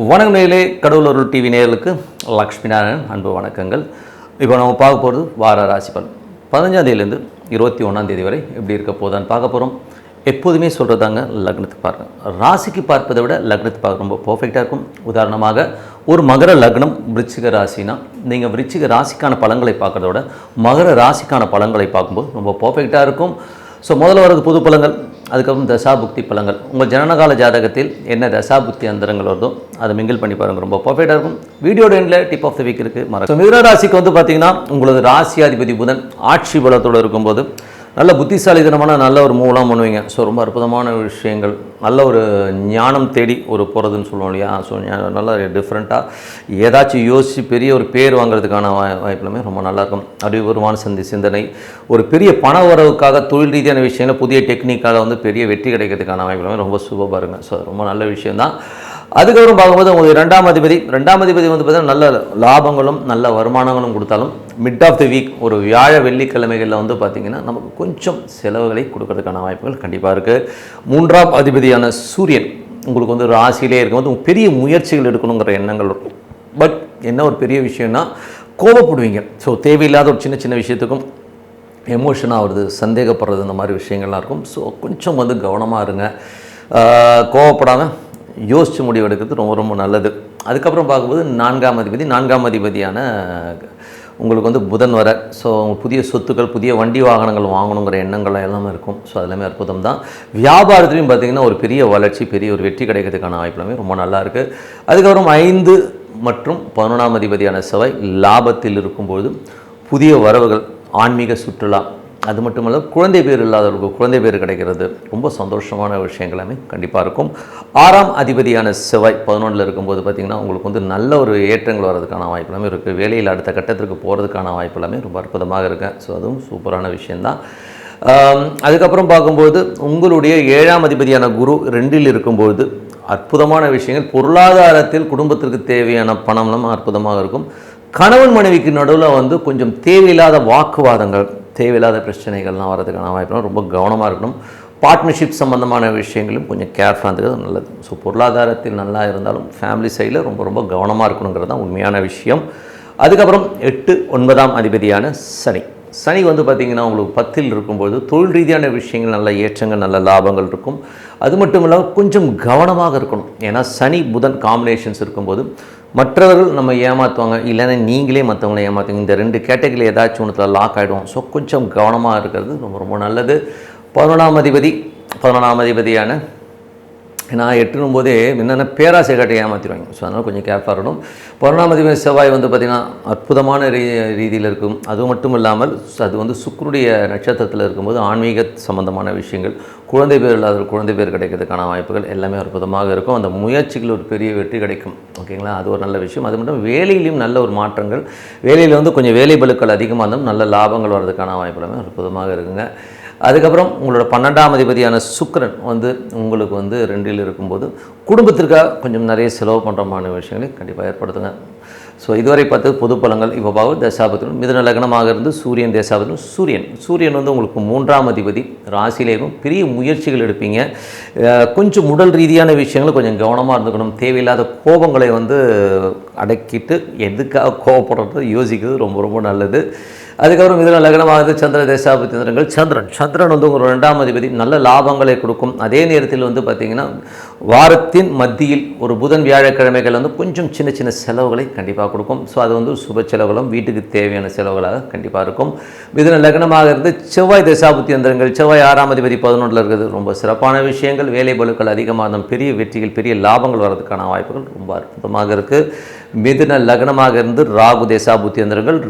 வணக்கம் நேயர்களே, கடவுளூர் டிவி நேயர்களுக்கு லக்ஷ்மி நாராயணன் அன்பு வணக்கங்கள். இப்போ நம்ம பார்க்க போகிறது வார ராசி பலன் 15ஆம் தேதியிலேருந்து 21ஆம் தேதி வரை எப்படி இருக்க போதான்னு பார்க்க போகிறோம். எப்போதுமே சொல்கிறதாங்க, லக்னத்துக்கு பாருங்கள். ராசிக்கு பார்ப்பதை விட லக்னத்துக்கு பார்க்க ரொம்ப பர்ஃபெக்டாக இருக்கும். உதாரணமாக ஒரு மகர லக்னம் விருச்சிக ராசினா நீங்கள் விருச்சிக ராசிக்கான பலன்களை பார்க்குறத விட மகர ராசிக்கான பலன்களை பார்க்கும்போது ரொம்ப பர்ஃபெக்டாக இருக்கும். ஸோ முதல்ல வரது பொது பலன்கள், அதுக்கப்புறம் தசாபுக்தி பலன்கள். உங்கள் ஜனனகால ஜாதகத்தில் என்ன தசாபுக்தி அந்தரங்கள் வருதோ அதை மிங்கிள் பண்ணி பாருங்கள், ரொம்ப பர்ஃபெக்டாக இருக்கும். வீடியோட எண்டில் டிப் ஆஃப் த வீக் இருக்குது. ஸோ மிதுன ராசிக்கு வந்து பார்த்தீங்கன்னா உங்களது ராசியாதிபதி புதன் ஆட்சி பலத்தோடு இருக்கும்போது நல்ல புத்திசாலித்தனமான நல்ல ஒரு மூவெலாம் பண்ணுவீங்க. ஸோ ரொம்ப அற்புதமான விஷயங்கள், நல்ல ஒரு ஞானம் தேடி ஒரு போகிறதுன்னு சொல்லுவோம் இல்லையா. ஸோ நல்லா டிஃப்ரெண்ட்டாக ஏதாச்சும் யோசித்து பெரிய ஒரு பேர் வாங்குறதுக்கான வாய்ப்புலாமே ரொம்ப நல்லாயிருக்கும். அறிவுபூர்வமான சிந்தனை, ஒரு பெரிய பண வரவுக்காக தொழில் ரீதியான விஷயங்கள் புதிய டெக்னிக்கால் வந்து பெரிய வெற்றி கிடைக்கிறதுக்கான வாய்ப்புலாமே ரொம்ப சூப்பராக இருங்க. ஸோ ரொம்ப நல்ல விஷயந்தான். அதுக்கப்புறம் பார்க்கும்போது உங்களுக்கு ரெண்டாம் அதிபதி வந்து பார்த்தீங்கன்னா நல்ல லாபங்களும் நல்ல வருமானங்களும் கொடுத்தாலும் மிட் ஆஃப் தி வீக் ஒரு வியாழ வெள்ளிக்கிழமைகளில் வந்து பார்த்திங்கன்னா நமக்கு கொஞ்சம் செலவுகளை கொடுக்கறதுக்கான வாய்ப்புகள் கண்டிப்பாக இருக்குது. மூன்றாம் அதிபதியான சூரியன் உங்களுக்கு வந்து ராசியிலே இருக்கும்போது பெரிய முயற்சிகள் எடுக்கணுங்கிற எண்ணங்கள் இருக்கும். பட் என்ன ஒரு பெரிய விஷயம்னா கோபப்படுவீங்க. ஸோ தேவையில்லாத ஒரு சின்ன சின்ன விஷயத்துக்கும் எமோஷனாக வருது, சந்தேகப்படுறது, இந்த மாதிரி விஷயங்கள்லாம் இருக்கும். ஸோ கொஞ்சம் வந்து கவனமாக இருங்க, கோவப்படாமல் யோசித்து முடிவு எடுக்கிறது ரொம்ப ரொம்ப நல்லது. அதுக்கப்புறம் பார்க்கும்போது நான்காம் அதிபதியான உங்களுக்கு வந்து புதன் வர. ஸோ புதிய சொத்துக்கள், புதிய வண்டி வாகனங்கள் வாங்கணுங்கிற எண்ணங்கள் எல்லாமே இருக்கும். ஸோ அதெல்லாமே அற்புதம் தான். வியாபாரத்துலையும் பார்த்திங்கன்னா ஒரு பெரிய வளர்ச்சி, பெரிய ஒரு வெற்றி கிடைக்கிறதுக்கான வாய்ப்புலாமே ரொம்ப நல்லா இருக்குது. அதுக்கப்புறம் 5 மற்றும் 11ஆம் அதிபதியான செவ்வாய் லாபத்தில் இருக்கும்போது புதிய வரவுகள், ஆன்மீக சுற்றுலா, அது மட்டும் இல்லை குழந்தை பேர் இல்லாதவர்களுக்கு குழந்தை பேர் கிடைக்கிறது ரொம்ப சந்தோஷமான விஷயங்களுமே கண்டிப்பாக இருக்கும். 6ஆம் அதிபதியான செவ்வாய் 11ல் இருக்கும்போது பார்த்திங்கன்னா உங்களுக்கு வந்து நல்ல ஒரு ஏற்றங்கள் வர்றதுக்கான வாய்ப்பு எல்லாமே இருக்குது. வேலையில் அடுத்த கட்டத்திற்கு போகிறதுக்கான வாய்ப்பு எல்லாமே ரொம்ப அற்புதமாக இருக்குது. ஸோ அதுவும் சூப்பரான விஷயந்தான். அதுக்கப்புறம் பார்க்கும்போது உங்களுடைய 7ஆம் அதிபதியான குரு 2ல் இருக்கும்போது அற்புதமான விஷயங்கள், பொருளாதாரத்தில் குடும்பத்திற்கு தேவையான பணம்லாம் அற்புதமாக இருக்கும். கணவன் மனைவிக்கு நடுவில் வந்து கொஞ்சம் தேவையில்லாத வாக்குவாதங்கள், தேவையில்லாத பிரச்சனைகள்லாம் வரதுக்கான வாய்ப்புலாம் ரொம்ப கவனமாக இருக்கணும். பார்ட்னர்ஷிப் சம்மந்தமான விஷயங்களும் கொஞ்சம் கேர்ஃபுல்லாக இருக்கிறது நல்லது. ஸோ பொருளாதாரத்தில் நல்லா இருந்தாலும் ஃபேமிலி சைடில் ரொம்ப ரொம்ப கவனமாக இருக்கணுங்கிறது தான் உண்மையான விஷயம். அதுக்கப்புறம் 8, 9ஆம் அதிபதியான சனி வந்து பார்த்திங்கன்னா உங்களுக்கு 10ல் இருக்கும்போது தொழில் ரீதியான விஷயங்கள் நல்ல ஏற்றங்கள், நல்ல லாபங்கள் இருக்கும். அது மட்டும் இல்லாமல் கொஞ்சம் கவனமாக இருக்கணும். ஏன்னா சனி புதன் காம்பினேஷன்ஸ் இருக்கும்போது மற்றவர்கள் நம்ம ஏமாற்றுவாங்க, இல்லைன்னா நீங்களே மற்றவங்களை ஏமாற்றுங்க. இந்த 2 கேட்டகரியில் ஏதாச்சும் ஒன்றுத்தில் லாக் ஆகிடுவோம். ஸோ கொஞ்சம் கவனமாக இருக்கிறது ரொம்ப ரொம்ப நல்லது. 11ஆம் அதிபதியான நான் 8னும் போதே என்னென்ன பேராசை காட்டி ஏமாற்றிடுவாங்க. ஸோ அதனால் கொஞ்சம் கேர்ஃபுல்லாக இருக்கணும். 11ஆம் அதிபதி செவ்வாய் வந்து பார்த்திங்கன்னா அற்புதமான ரீதியில் இருக்கும். அது மட்டும் இல்லாமல் அது வந்து சுக்கிரனுடைய நட்சத்திரத்தில் இருக்கும்போது ஆன்மீக சம்பந்தமான விஷயங்கள், குழந்தை பேர் இல்லாத குழந்தை பேர் கிடைக்கிறதுக்கான வாய்ப்புகள் எல்லாமே அற்புதமாக இருக்கும். அந்த முயற்சிகள் ஒரு பெரிய வெற்றி கிடைக்கும். ஓகேங்களா, அது ஒரு நல்ல விஷயம். அது மட்டும் வேலையிலையும் நல்ல ஒரு மாற்றங்கள், வேலையில் வந்து கொஞ்சம் வேலை பளுக்கள் அதிகமாக இருந்தாலும் நல்ல லாபங்கள் வர்றதுக்கான வாய்ப்புகளுமே அற்புதமாக இருக்குங்க. அதுக்கப்புறம் உங்களோட 12ஆம் அதிபதியான சுக்கிரன் வந்து உங்களுக்கு வந்து 2ல் இருக்கும்போது குடும்பத்திற்காக கொஞ்சம் நிறைய செலவு பண்ணுறமான விஷயங்களை கண்டிப்பாக ஏற்படுத்துங்க. ஸோ இதுவரை பார்த்தது பொது பலன்கள். இப்போ பார்க்க தசாபத்திலும் மிதுன லக்னமாக இருந்து சூரியன் தசாபத்திலும் சூரியன் வந்து உங்களுக்கு 3ஆம் அதிபதி ராசியிலேயும் பெரிய முயற்சிகள் எடுப்பீங்க. கொஞ்சம் உடல் ரீதியான விஷயங்களை கொஞ்சம் கவனமாக இருந்துக்கணும். தேவையில்லாத கோபங்களை வந்து அடக்கிட்டு எதுக்காக கோபப்படுறது யோசிக்கிறது ரொம்ப ரொம்ப நல்லது. அதுக்கப்புறம் மிதுன லக்னமாக சந்திர தசாபத்தியந்திரங்கள். சந்திரன் வந்து உங்கள் 2ஆம் அதிபதி நல்ல லாபங்களை கொடுக்கும். அதே நேரத்தில் வந்து பார்த்திங்கன்னா வாரத்தின் மத்தியில் ஒரு புதன் வியாழக்கிழமைகள் வந்து கொஞ்சம் சின்ன சின்ன செலவுகளை கண்டிப்பாக கொடுக்கும். ஸோ அது வந்து சுப செலவுகளும் வீட்டுக்கு தேவையான செலவுகளாக கண்டிப்பாக இருக்கும். மிதுன லக்னமாக இருந்து செவ்வாய் தசாபத்தியந்திரங்கள். செவ்வாய் 6ஆம் அதிபதி 11ல் இருக்கிறது ரொம்ப சிறப்பான விஷயங்கள். வேலை பளுக்கள் அதிகமாக இருந்தாலும் பெரிய வெற்றிகள், பெரிய லாபங்கள் வர்றதுக்கான வாய்ப்புகள் ரொம்ப அற்புதமாக இருக்குது. மிதுன லக்னமாக இருந்து ராகு தசாபுத்தியந்திரங்கள்.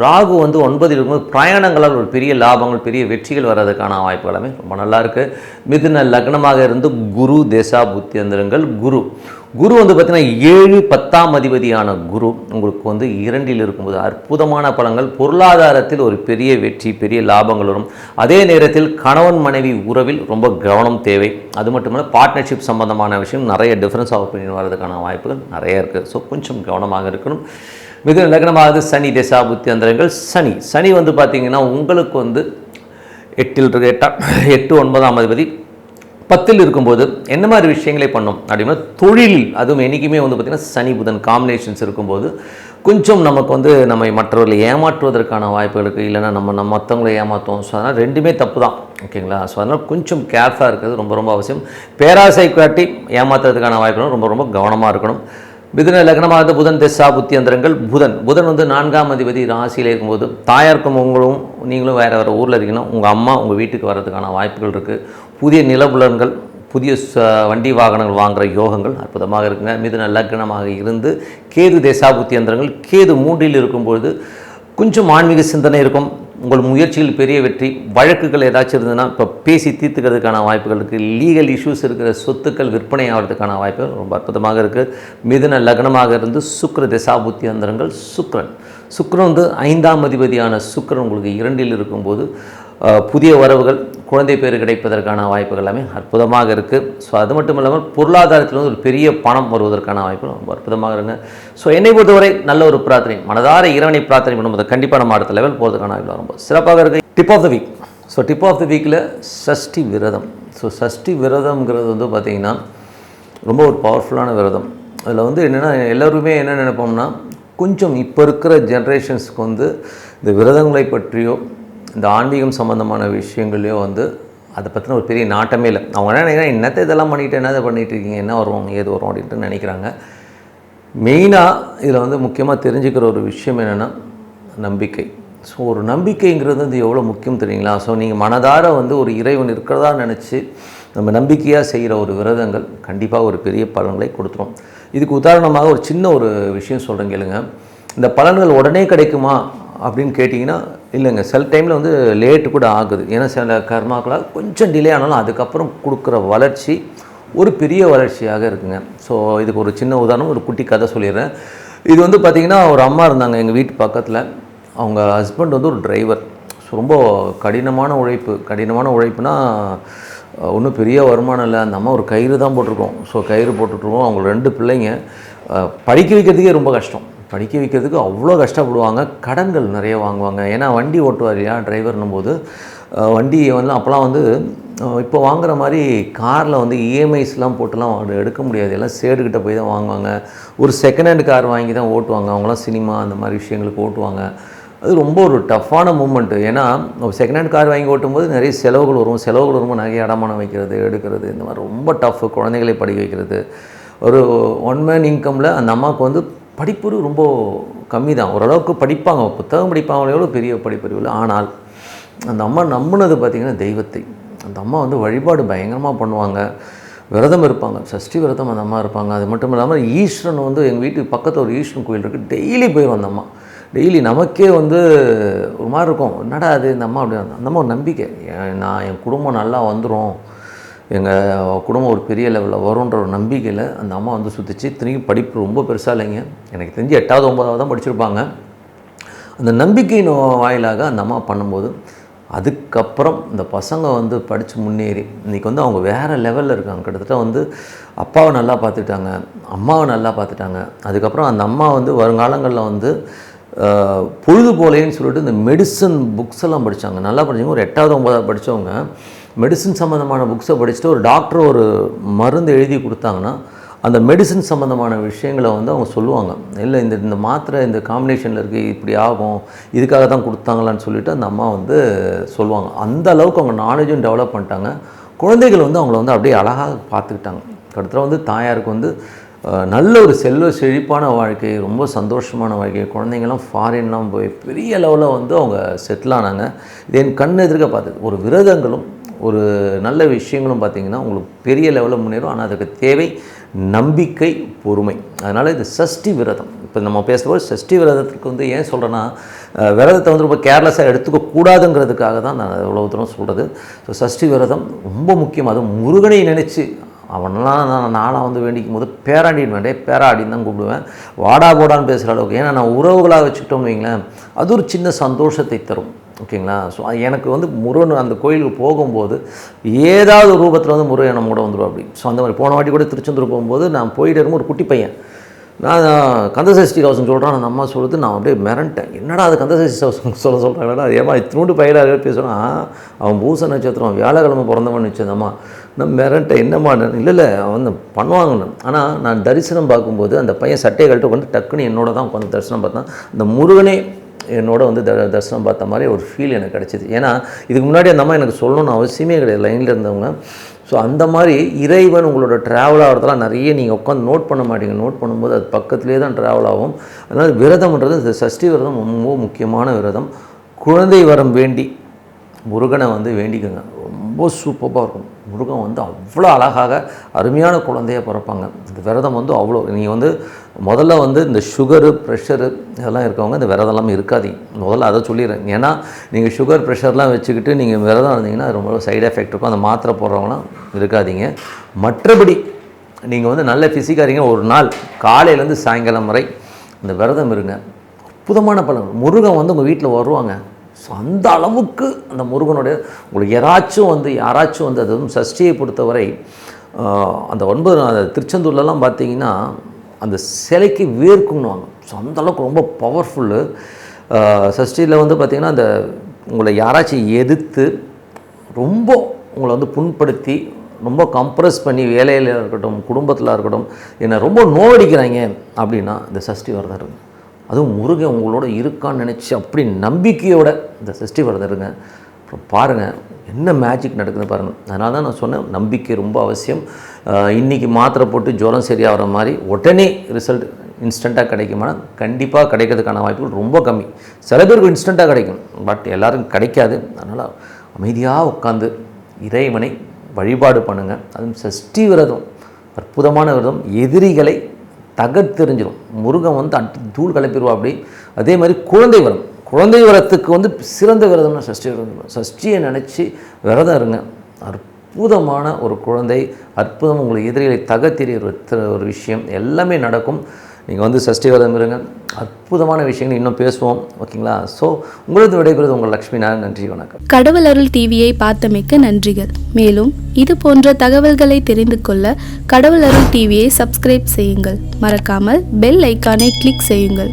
ராகு வந்து 9ல் இருக்கும்போது பிரயாணங்களால் ஒரு பெரிய லாபங்கள், பெரிய வெற்றிகள் வர்றதுக்கான வாய்ப்பு எல்லாமே ரொம்ப நல்லா இருக்குது. மிதுன லக்னமாக இருந்து குரு தசாபுத்தியந்திரங்கள். குரு வந்து பார்த்திங்கன்னா 7, 10ஆம் அதிபதியான குரு உங்களுக்கு வந்து 2ல் இருக்கும்போது அற்புதமான பலன்கள், பொருளாதாரத்தில் ஒரு பெரிய வெற்றி, பெரிய லாபங்கள் வரும். அதே நேரத்தில் கணவன் மனைவி உறவில் ரொம்ப கவனம் தேவை. அது மட்டும் இல்லை பார்ட்னர்ஷிப் சம்பந்தமான விஷயம் நிறைய டிஃப்ரென்ஸ் ஆஃப் ஒப்பீனியன் வர்றதுக்கான வாய்ப்புகள் நிறைய இருக்குது. ஸோ கொஞ்சம் கவனமாக இருக்கணும். மிதுன லக்னமாவது சனி தசாபுத்தியந்திரங்கள். சனி வந்து பார்த்திங்கன்னா உங்களுக்கு வந்து 8, 9ஆம் அதிபதி 10ல் இருக்கும்போது என்ன மாதிரி விஷயங்களை பண்ணோம் அப்படின்னா தொழிலில், அதுவும் என்றைக்குமே வந்து பார்த்திங்கன்னா சனி புதன் காம்பினேஷன்ஸ் இருக்கும்போது கொஞ்சம் நமக்கு வந்து நம்மை மற்றவர்களை ஏமாற்றுவதற்கான வாய்ப்புகள் இருக்குது, இல்லைனா நம்ம மற்றவங்களை ஏமாற்றுவோம். ஸோ அதனால் ரெண்டுமே தப்பு தான், ஓகேங்களா? ஸோ அதனால் கொஞ்சம் கேர்ஃபுல்லாக இருக்கிறது ரொம்ப ரொம்ப அவசியம். பேராசை காட்டி ஏமாற்றுறதுக்கான வாய்ப்புகளும் ரொம்ப ரொம்ப கவனமாக இருக்கணும். மிதுன லக்னமாக இருந்த புதன் திசா புத்தி அந்தரங்கள். புதன் வந்து 4ஆம் அதிபதி ராசியில் இருக்கும்போது தாயாருக்கும் நீங்களும் வேறு ஊரில் இருக்கீங்கன்னா உங்கள் அம்மா உங்கள் வீட்டுக்கு வர்றதுக்கான வாய்ப்புகள் இருக்குது. புதிய நிலபுலன்கள், புதிய வண்டி வாகனங்கள் வாங்குகிற யோகங்கள் அற்புதமாக இருக்குங்க. மிதுன லக்னமாக இருந்து கேது திசா புத்தி அந்தரங்கள். கேது 3ல் இருக்கும்பொழுது கொஞ்சம் ஆன்மீக சிந்தனை இருக்கும். உங்கள் முயற்சியில் பெரிய வெற்றி. வழக்குகள் ஏதாச்சும் இருந்ததுன்னா இப்போ பேசி தீர்த்துக்கிறதுக்கான வாய்ப்புகள் இருக்குது. லீகல் இஷ்யூஸ் இருக்கிற சொத்துக்கள் விற்பனை ஆகிறதுக்கான வாய்ப்புகள் ரொம்ப அற்புதமாக இருக்குது. மிதுன லக்னமாக இருந்து சுக்கிர திசா புத்தி அந்தரங்கள். சுக்கிரன் வந்து 5ஆம் அதிபதியான சுக்கிரன் உங்களுக்கு 2ல் இருக்கும்போது புதிய வரவுகள், குழந்தை பேர் கிடைப்பதற்கான வாய்ப்புகள் எல்லாமே அற்புதமாக இருக்குது. ஸோ அது மட்டும் இல்லாமல் பொருளாதாரத்தில் வந்து ஒரு பெரிய பணம் வருவதற்கான வாய்ப்புகள் ரொம்ப அற்புதமாக இருங்க. ஸோ என்னை பொறுத்தவரை நல்ல ஒரு பிரார்த்தனை, மனதார இறைவனை பிரார்த்தனை பண்ணும்போது கண்டிப்பாக நம்ம அடுத்த லெவல் போகிறதுக்கான வாய்ப்பு ரொம்ப சிறப்பாக இருக்குது. Tip of the week. So tip of the வீக்கில் சஷ்டி விரதம். ஸோ சஷ்டி விரதம்ங்கிறது வந்து பார்த்திங்கன்னா ரொம்ப ஒரு பவர்ஃபுல்லான விரதம். அதில் வந்து என்னென்னா எல்லோருமே என்ன நினைப்போம்னா கொஞ்சம் இப்போ இருக்கிற ஜென்ரேஷன்ஸுக்கு வந்து இந்த விரதங்களை பற்றியோ இந்த ஆன்மீகம் சம்மந்தமான விஷயங்களையோ வந்து அதை பற்றின ஒரு பெரிய நாட்டமே இல்லை. அவங்க என்ன நினைக்கிறாங்க, என்னத்தை இதெல்லாம் பண்ணிவிட்டு என்னதை பண்ணிகிட்டு இருக்கீங்க, என்ன வரும் ஏது வரும் அப்படின்ட்டு நினைக்கிறாங்க. மெயினாக இதில் வந்து முக்கியமாக தெரிஞ்சுக்கிற ஒரு விஷயம் என்னென்னா நம்பிக்கை. ஸோ ஒரு நம்பிக்கைங்கிறது வந்து எவ்வளோ முக்கியம் தெரியுங்களா? ஸோ நீங்கள் மனதார வந்து ஒரு இறைவன் இருக்கிறதா நினச்சி நம்ம நம்பிக்கையாக செய்கிற ஒரு விரதங்கள் கண்டிப்பாக ஒரு பெரிய பலன்களை கொடுத்துரும். இதுக்கு உதாரணமாக ஒரு சின்ன ஒரு விஷயம் சொல்கிறேன் கேளுங்க. இந்த பலன்கள் உடனே கிடைக்குமா அப்படின்னு கேட்டிங்கன்னா இல்லைங்க. சில டைமில் வந்து லேட்டு கூட ஆகுது. ஏன்னா சில கர்மாக்களாக கொஞ்சம் டிலே ஆனாலும் அதுக்கப்புறம் கொடுக்குற வளர்ச்சி ஒரு பெரிய வளர்ச்சியாக இருக்குங்க. ஸோ இதுக்கு ஒரு சின்ன உதாரணம், ஒரு குட்டி கதை சொல்லிடுறேன். இது வந்து பார்த்திங்கன்னா ஒரு அம்மா இருந்தாங்க எங்கள் வீட்டு பக்கத்தில். அவங்க ஹஸ்பண்ட் வந்து ஒரு டிரைவர். ஸோ ரொம்ப கடினமான உழைப்புனா ஒன்றும் பெரிய வருமானம் இல்லை. அந்த அம்மா ஒரு கயிறு தான் போட்டிருக்கோம். ஸோ கயிறு போட்டுட்ருக்கோம். அவங்க 2 பிள்ளைங்க. படிக்க வைக்கிறதுக்கே ரொம்ப கஷ்டம். படிக்க வைக்கிறதுக்கு அவ்வளோ கஷ்டப்படுவாங்க. கடன்கள் நிறைய வாங்குவாங்க. ஏன்னா வண்டி ஓட்டுவார் இல்லையா டிரைவர்னும் போது. வண்டி வந்து அப்போலாம் வந்து இப்போ வாங்குகிற மாதிரி காரில் வந்து இஎம்ஐஸ்லாம் போட்டுலாம் எடுக்க முடியாது. எல்லாம் சேடுக்கிட்ட போய் தான் வாங்குவாங்க. ஒரு செகண்ட் ஹேண்ட் கார் வாங்கி தான் ஓட்டுவாங்க. அவங்களாம் சினிமா அந்த மாதிரி விஷயங்களுக்கு ஓட்டுவாங்க. அது ரொம்ப ஒரு டஃப்பான மூமெண்ட்டு. ஏன்னா செகண்ட் ஹேண்ட் கார் வாங்கி ஓட்டும்போது நிறைய செலவுகள் வரும்போது நிறைய அடமானம் வைக்கிறது, எடுக்கிறது, இந்த மாதிரி ரொம்ப டஃப்பு. குழந்தைகளை படிக்க வைக்கிறது. ஒரு 1 மேன் இன்கமில் அந்த அம்மாவுக்கு வந்து படிப்பு ரொம்ப கம்மி தான். ஓரளவுக்கு படிப்பாங்க, புத்தகம் படிப்பாங்களோட பெரிய படிப்பறிவு இல்லை. ஆனால் அந்த அம்மா நம்பினது பார்த்திங்கன்னா தெய்வத்தை. அந்த அம்மா வந்து வழிபாடு பயங்கரமாக பண்ணுவாங்க, விரதம் இருப்பாங்க. சஷ்டி விரதம் அந்த அம்மா இருப்பாங்க. அது மட்டும் இல்லாமல் ஈஸ்வரன் வந்து எங்கள் வீட்டுக்கு பக்கத்தில் ஒரு ஈஸ்வரன் கோயில் இருக்குது. டெய்லி போயிடும் அந்த அம்மா. டெய்லி நமக்கே வந்து ஒரு மாதிரி இருக்கும், என்னடா அது இந்த அம்மா அப்படி. அந்த அம்மா ஒரு நம்பிக்கை, என் குடும்பம் நல்லா வந்துடும், எங்கள் குடும்பம் ஒரு பெரிய லெவலில் வரும்ன்ற ஒரு நம்பிக்கையில் அந்த அம்மா வந்து சுற்றிச்சு. இத்தனைக்கும் படிப்பு ரொம்ப பெருசாக இல்லைங்க. எனக்கு தெரிஞ்சு 8வது 9வது தான் படிச்சிருப்பாங்க. அந்த நம்பிக்கையின் வாயிலாக அந்த அம்மா பண்ணும்போது அதுக்கப்புறம் இந்த பசங்க வந்து படித்து முன்னேறி இன்றைக்கி வந்து அவங்க வேறு லெவலில் இருக்காங்க. கிட்டத்தட்ட வந்து அப்பாவை நல்லா பார்த்துட்டாங்க, அம்மாவை நல்லா பார்த்துட்டாங்க. அதுக்கப்புறம் அந்த அம்மா வந்து வருங்காலங்களில் வந்து பொழுது போலேன்னு சொல்லிட்டு இந்த மெடிசன் புக்ஸ் எல்லாம் படித்தாங்க. நல்லா படித்தாங்க. ஒரு 8வது 9வது படித்தவங்க மெடிசன் சம்மந்தமான புக்ஸை படிச்சுட்டு ஒரு டாக்டர் ஒரு மருந்து எழுதி கொடுத்தாங்கன்னா அந்த மெடிசன் சம்மந்தமான விஷயங்களை வந்து அவங்க சொல்லுவாங்க. இல்லை இந்த மாத்திரை இந்த காம்பினேஷனில் இருக்குது, இப்படி ஆகும், இதுக்காக தான் கொடுத்தாங்களான்னு சொல்லிவிட்டு அந்த அம்மா வந்து சொல்லுவாங்க. அந்த அளவுக்கு அவங்க நாலேஜும் டெவலப் பண்ணிட்டாங்க. குழந்தைகள் வந்து அவங்கள வந்து அப்படியே அழகாக பார்த்துக்கிட்டாங்க. அடுத்த வந்து தாயாருக்கு வந்து நல்ல ஒரு செல்வ செழிப்பான வாழ்க்கை, ரொம்ப சந்தோஷமான வாழ்க்கை. குழந்தைங்கள்லாம் ஃபாரின்லாம் போய் பெரிய லெவலில் வந்து அவங்க செட்டில் ஆனாங்க. இது என் கண் எதிர்க்க பார்த்தது. ஒரு விரதங்களும் ஒரு நல்ல விஷயங்களும் பார்த்திங்கன்னா உங்களுக்கு பெரிய லெவலில் முன்னேறும். ஆனால் அதுக்கு தேவை நம்பிக்கை, பொறுமை. அதனால் இது சஷ்டி விரதம். இப்போ நம்ம பேசும்போது சஷ்டி விரதத்துக்கு வந்து ஏன் சொல்கிறேன்னா, விரதத்தை வந்து ரொம்ப கேர்லெஸ்ஸாக எடுத்துக்கக்கூடாதுங்கிறதுக்காக தான் நான் எவ்வளோ தூரம் சொல்கிறது. ஸோ சஷ்டி விரதம் ரொம்ப முக்கியம். அதுவும் முருகனை நினச்சி அவனெல்லாம் நானாக வந்து வேண்டிக்கும் போது பேராண்டின்னு பேராடின்னு தான் கூப்பிடுவேன். வாடா போடான்னு பேசுகிற அளவுக்கு. ஏன்னா நான் உறவுகளாக வச்சுக்கிட்டோம்னு வைங்களேன், அது ஒரு சின்ன சந்தோஷத்தை தரும். ஓகேங்களா? ஸோ எனக்கு வந்து முருகன் அந்த கோயிலுக்கு போகும்போது ஏதாவது ரூபத்தில் வந்து முருகன் நம்ம கூட வந்துடும் அப்படி. ஸோ அந்த மாதிரி போன வாட்டி கூட திருச்செந்தூர் போகும்போது நான் போயிட்டு இருக்கும்போது ஒரு குட்டி பையன் நான் கந்தசஷ்டி கவசம் சொல்கிறான். அந்த அம்மா சொல்லுது, நான் அப்படியே மிரண்டேன். என்னடா அது கந்தசஷ்டி கவசம் சொல்கிறாங்களா? ஏமா இத்தினூண்டு பயிலாக பேசுகிறான். அவன் பூச நட்சத்திரம் வியாழக்கிழமை பிறந்தவன் வச்சு அந்த அம்மா. நான் மிரண்ட என்னம்மா இல்லை அவன் பண்ணுவாங்கன்னு. ஆனால் நான் தரிசனம் பார்க்கும்போது அந்த பையன் சட்டையை கழட்டு வந்து டக்குன்னு என்னோட தான் உட்காந்து தரிசனம் பார்த்தான். அந்த முருகனே என்னோட வந்து தரிசனம் பார்த்த மாதிரி ஒரு ஃபீல் எனக்கு கிடச்சிது. ஏன்னா இதுக்கு முன்னாடி அந்த அம்மா எனக்கு சொல்லணும்னு அவசியமே கிடையாது, லைனில் இருந்தவங்க. ஸோ அந்த மாதிரி இறைவன் உங்களோட ட்ராவல் ஆகிறதெல்லாம் நிறைய நீங்கள் உட்காந்து நோட் பண்ண மாட்டீங்க. நோட் பண்ணும்போது அது பக்கத்துலேயே தான் ட்ராவல் ஆகும். அதனால் விரதம்ன்றது இந்த சஷ்டி விரதம் ரொம்ப முக்கியமான விரதம். குழந்தை வரம் வேண்டி முருகனை வந்து வேண்டிக்கோங்க, ரொம்ப சூப்பராக இருக்கும். முருகன் வந்து அவ்வளோ அழகாக அருமையான குழந்தையாக பிறப்பாங்க. இந்த விரதம் வந்து அவ்வளோ, நீங்கள் வந்து முதல்ல வந்து இந்த சுகரு ப்ரெஷரு இதெல்லாம் இருக்கவங்க இந்த விரதம் எல்லாமே இருக்காதீங்க. முதல்ல அதை சொல்லிடுறேன். ஏன்னா நீங்கள் சுகர் ப்ரெஷர்லாம் வச்சுக்கிட்டு நீங்கள் விரதம் இருந்தீங்கன்னா ரொம்ப சைடு எஃபெக்ட் இருக்கும். அந்த மாத்திரை போடுறவங்களாம் இருக்காதீங்க. மற்றபடி நீங்கள் வந்து நல்ல ஃபிசிக்காக இருங்க. ஒரு நாள் காலையிலேருந்து சாயங்காலம் வரை இந்த விரதம் இருங்க, அற்புதமான பலன். முருகன் வந்து உங்கள் வீட்டில் வருவாங்க. ஸோ அந்த அளவுக்கு அந்த முருகனுடைய உங்களுக்கு யாராச்சும் வந்து அது சஷ்டியை பொறுத்தவரை அந்த 9 அந்த திருச்செந்தூர்லலாம் பார்த்தீங்கன்னா அந்த சிலைக்கு வேர்க்குன்னுவாங்க. ஸோ அந்தளவுக்கு ரொம்ப பவர்ஃபுல்லு. சஷ்டியில் வந்து பார்த்திங்கன்னா அந்த உங்களை யாராச்சும் எதிர்த்து ரொம்ப உங்களை வந்து புண்படுத்தி ரொம்ப கம்ப்ரெஸ் பண்ணி வேலையில் இருக்கட்டும் குடும்பத்தில் இருக்கட்டும் என்னை ரொம்ப நோவடிக்கிறாங்க அப்படின்னா இந்த சஷ்டி விரதம் இருங்க. அதுவும் முருகன் உங்களோட இருக்கான்னு நினச்சி அப்படி நம்பிக்கையோட இந்த சஷ்டி விரதம் இருங்க. அப்புறம் பாருங்கள் என்ன மேஜிக் நடக்குதுன்னு பாருங்கள். அதனால தான் நான் சொன்னேன், நம்பிக்கை ரொம்ப அவசியம். இன்றைக்கி மாத்திரை போட்டு ஜுரம் சரியாகிற மாதிரி உடனே ரிசல்ட் இன்ஸ்டண்ட்டாக கிடைக்குமா? கண்டிப்பாக கிடைக்கிறதுக்கான வாய்ப்புகள் ரொம்ப கம்மி. சில பேருக்கு இன்ஸ்டண்ட்டாக கிடைக்கும், பட் எல்லோருக்கும் கிடைக்காது. அதனால் அமைதியாக உட்காந்து இறைவனை வழிபாடு பண்ணுங்கள். அதுவும் சஷ்டி விரதம் அற்புதமான விரதம். எதிரிகளை தகர்த்தெறிஞ்சிடும். முருகன் வந்து தூள் கலப்பிடுவா. அப்படி அதே மாதிரி குழந்தை வரத்துக்கு வந்து சிறந்த விரதம்னா சஷ்டி விரதம். சஷ்டியை நினச்சி விரதம் இருங்க. அற்புதமான ஒரு குழந்தை, அற்புதம் உங்களுக்கு எதிரிகளை தகர்த்தெறிகிற ஒரு விஷயம் எல்லாமே நடக்கும். நீங்கள் வந்து சஷ்டி விரதம் இருங்க. அற்புதமான விஷயங்கள் இன்னும் பேசுவோம், ஓகேங்களா? ஸோ உங்களுக்கு விடைபெறுவது உங்கள் லக்ஷ்மி நாராயணன். நன்றி, வணக்கம். கடவுள் அருள் டிவியை பார்த்தமைக்க நன்றிகள். மேலும் இது போன்ற தகவல்களை தெரிந்து கொள்ள கடவுள் அருள் டிவியை சப்ஸ்கிரைப் செய்யுங்கள். மறக்காமல் பெல் ஐக்கானை கிளிக் செய்யுங்கள்.